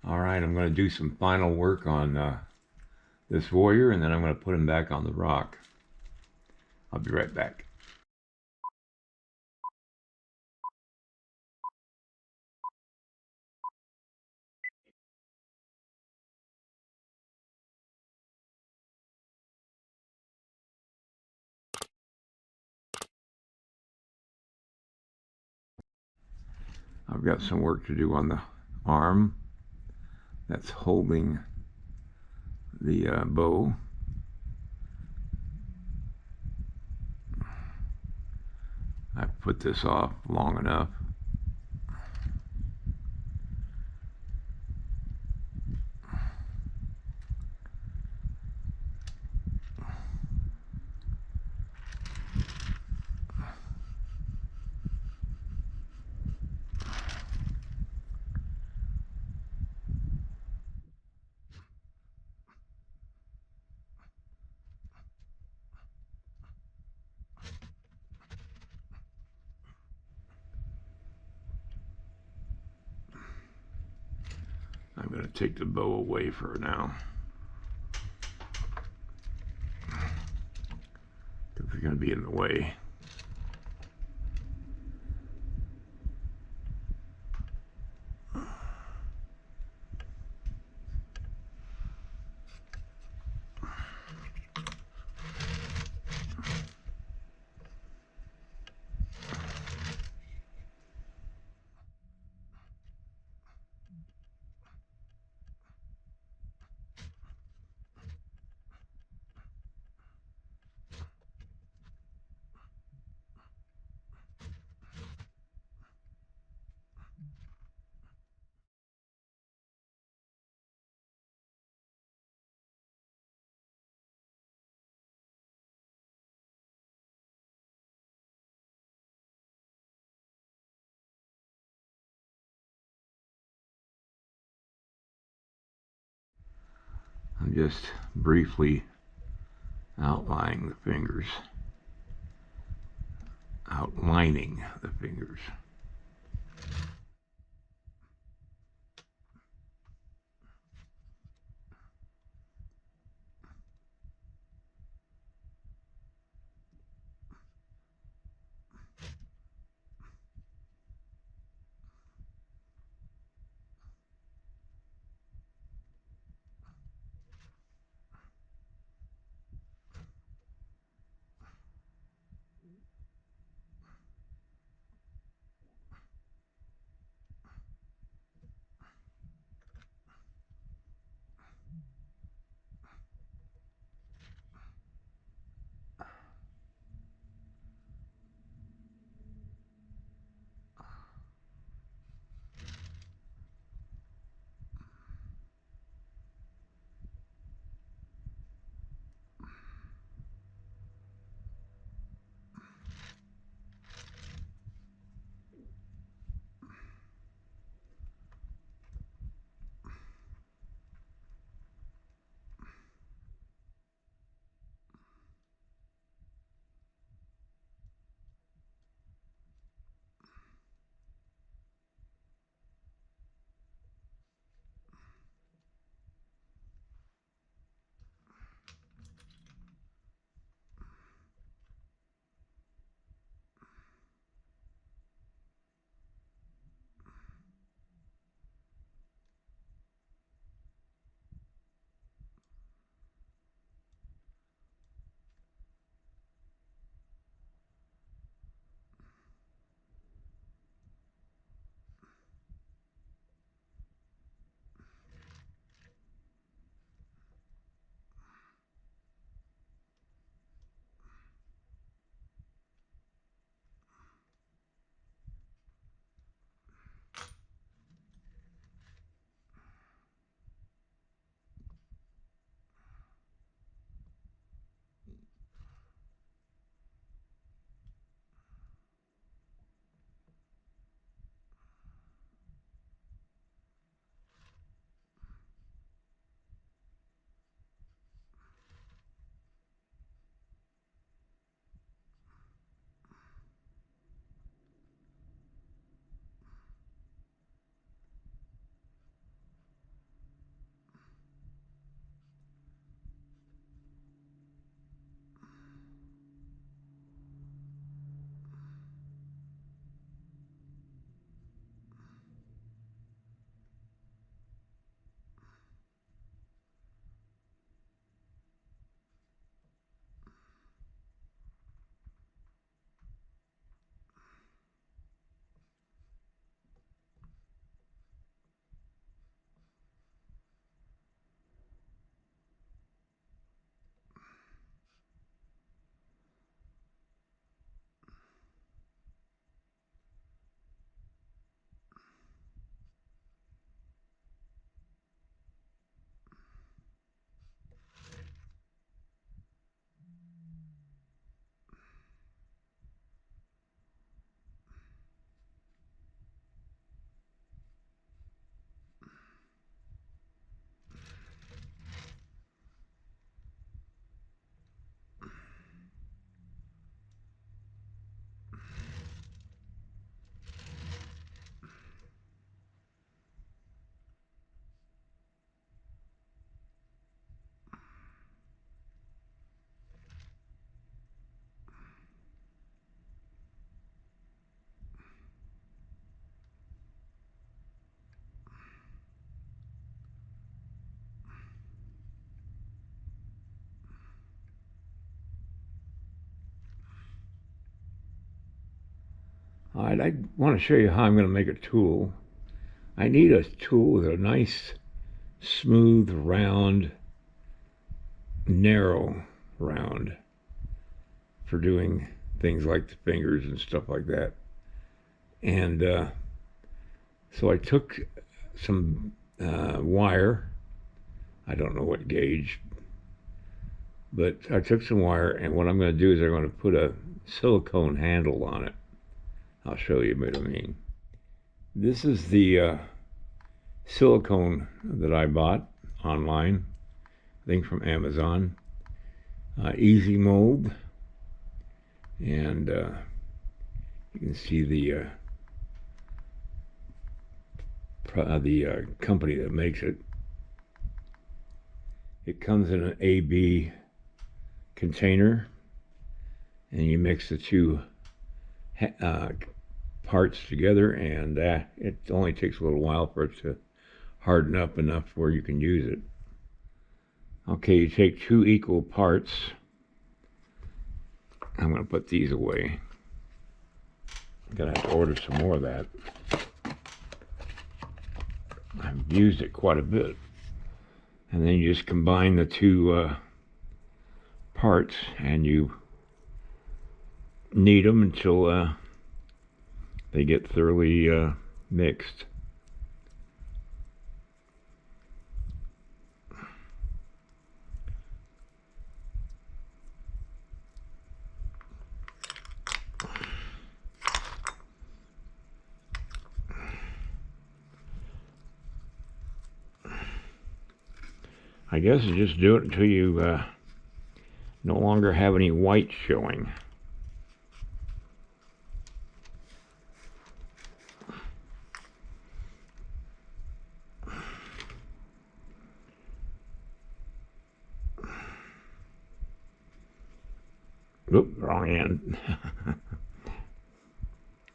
Alright, I'm going to do some final work on this warrior, and then I'm going to put him back on the rock. I'll be right back. I've got some work to do on the arm that's holding the bow. I've put this off long enough. I'm going to take the bow away for now, because it's going to be in the way. I'm just briefly outlining the fingers. Outlining the fingers. I want to show you how I'm going to make a tool. I need a tool with a nice, smooth, round, narrow round for doing things like the fingers and stuff like that. And so I took some wire. I don't know what gauge, but I took some wire, and what I'm going to do is I'm going to put a silicone handle on it. I'll show you what I mean. This is the silicone that I bought online, I think from Amazon. Easy mold, and you can see the company that makes it. It comes in an AB container, and you mix the two parts together, and it only takes a little while for it to harden up enough where you can use it. Okay, you take 2 equal parts. I'm going to put these away. I'm going to have to order some more of that. I've used it quite a bit. And then you just combine the 2 parts, and you knead them until they get thoroughly mixed. I guess you just do it until you no longer have any white showing. Oop, wrong end.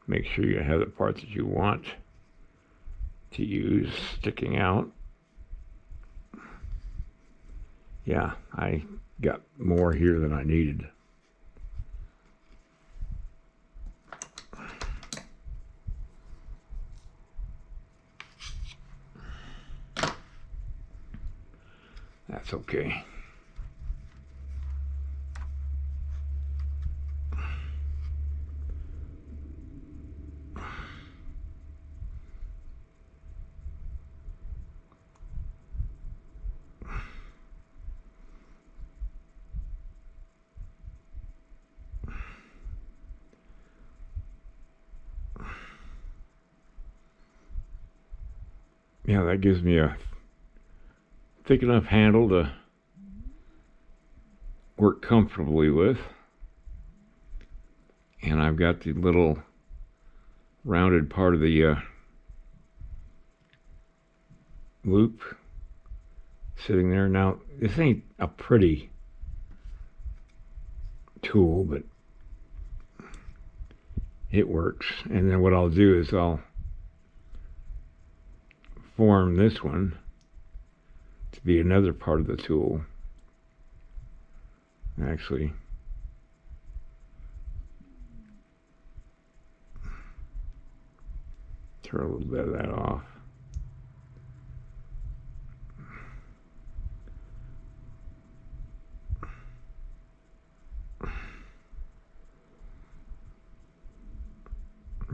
Make sure you have the parts that you want to use sticking out. Yeah, I got more here than I needed. That's okay. Yeah, that gives me a thick enough handle to work comfortably with. And I've got the little rounded part of the loop sitting there. Now, this ain't a pretty tool, but it works. And then what I'll do is I'll form this one to be another part of the tool. Actually, turn a little bit of that off.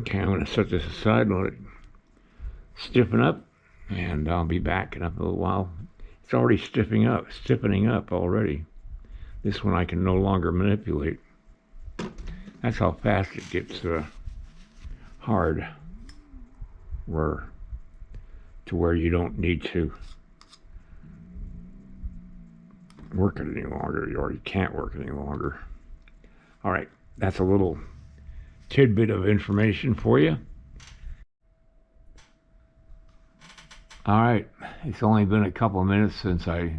Okay, I'm going to set this aside and let it stiffen up, and I'll be back in a little while. It's already stiffening up already. This one I can no longer manipulate. That's how fast it gets hard, to where you don't need to work it any longer, or you can't work it any longer. All right, that's a little tidbit of information for you. All right, it's only been a couple of minutes since I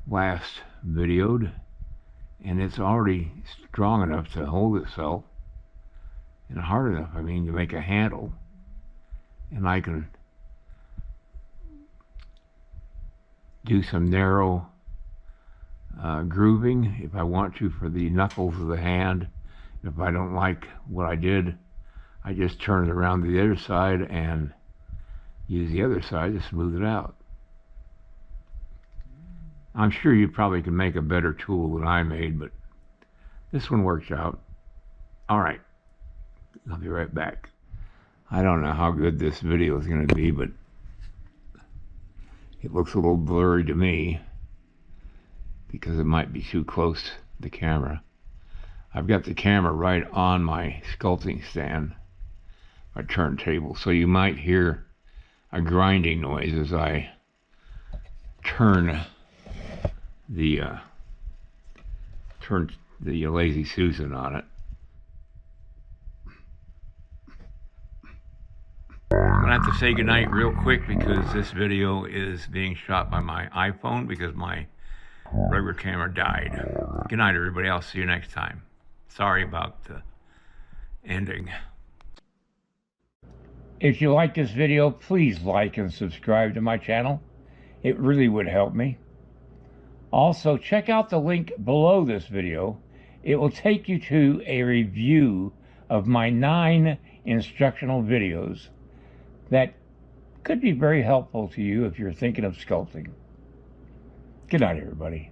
last videoed, and it's already strong enough to hold itself, and hard enough, I mean, to make a handle. And I can do some narrow grooving if I want to for the knuckles of the hand. If I don't like what I did, I just turn it around to the other side and use the other side to smooth it out. I'm sure you probably can make a better tool than I made, but this one works out. All right, I'll be right back. I don't know how good this video is going to be, but it looks a little blurry to me because it might be too close to the camera. I've got the camera right on my sculpting stand, my turntable, so you might hear a grinding noise as I turn the Lazy Susan on it. I'm gonna have to say goodnight real quick because this video is being shot by my iPhone because my regular camera died. Good night, everybody. I'll see you next time. Sorry about the ending. If you like this video, please like and subscribe to my channel. It really would help me. Also, check out the link below this video. It will take you to a review of my 9 instructional videos that could be very helpful to you if you're thinking of sculpting. Good night, everybody.